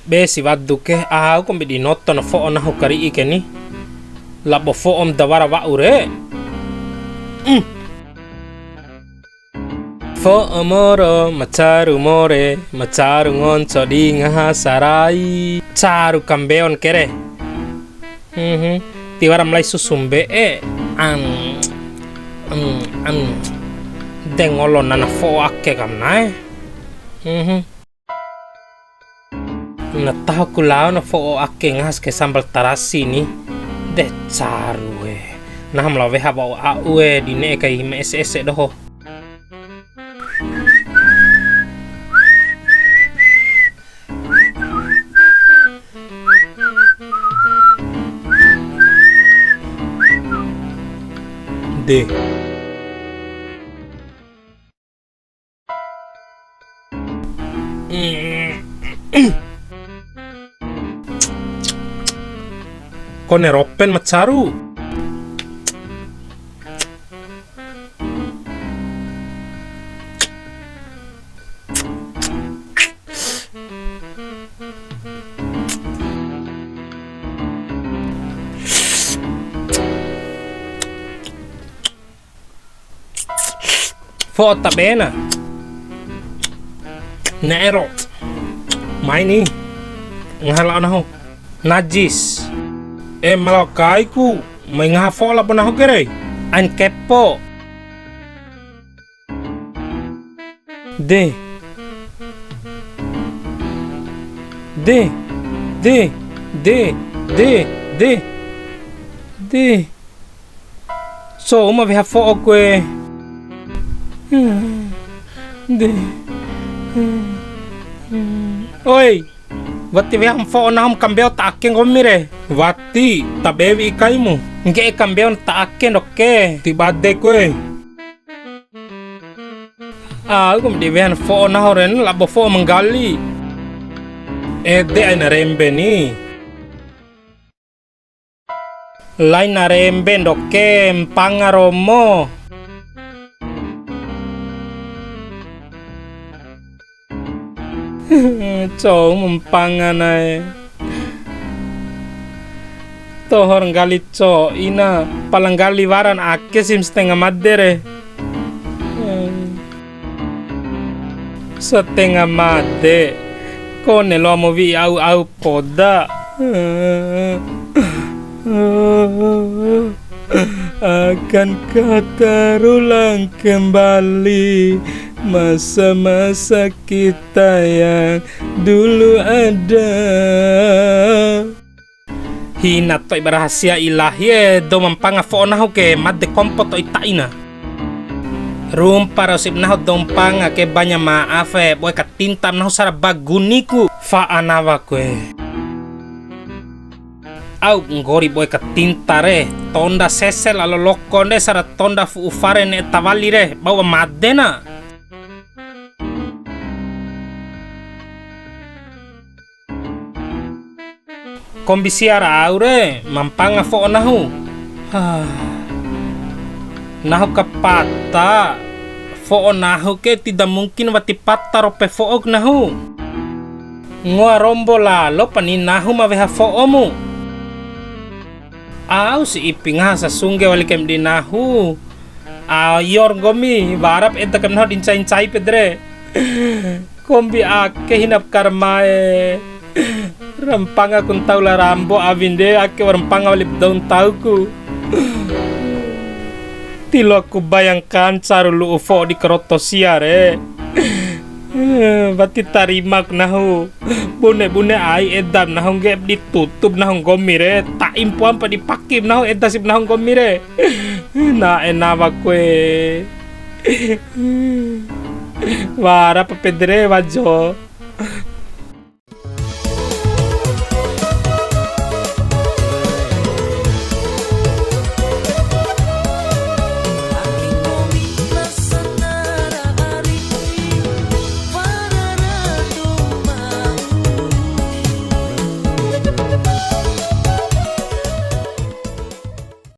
Besi waddu ke aku kombi di noto na fo na hukari ike ni. Labo fo dawara wa ure. Fo moro macaru more macaru ngonco di ngaha sarai caru kambeon kere. Tiwara mulai susumbe dengolo nana fo ake kam nae. Na tahu kulau na fo ake ngas ke sambal tarasi ni de caru nah mlawe haba au di ne kai me ese doho. De kone ropen macaru foto bena nero maini ngahala naho najis malakai ku may ngafola po na ho kere an kepo de so uma vi hafo kwe oi wati vi hamfo na hom kambeo taking gomire wati tabewi ikaimu nge kambeo taking oke tibade kwe gum di vi fo na horen labo fo menggali de ana rembe ni lain na rembe ndoke mpangaromo cow mempanganai tohor gali co ina palanggali waran ake sim setengah madere setengah made kone lo mau vi au poda akan kata ulang kembali masa-masa kita yang dulu ada. Hina to ibarahasia ilahi do mampanga fo naho ke madde kompot to itaina. Rumpa rasib naho dompanga ke banya maaf boy katintam naho sara baguniku fa anawa kwe. Au ngori boy katintare tonda sesel alo lokonde sara tonda fu ufare ne tavali re bawa madena. Kombisiara aure mampanga fo nahu nahu kapata fo nahu ke tidak mungkin wati pata rope fo nahu ngua rombo lalo panin nahu maweha fo omu au si iping sa sungge wali kem di nahu yor gomi warap eta kem nahu dincai pedre kombi ake hinap karmae rempanga kun tau la rambo avinde ake rempanga walip daun tauku tilo aku bayangkan carulu ufo di keroto siare bati tarimak nahu bune ai edam nahu gep ditutup nahu gomire tak impuan pa dipakim nahu edasip nahu gomire na enawa kwe wara papedre wajo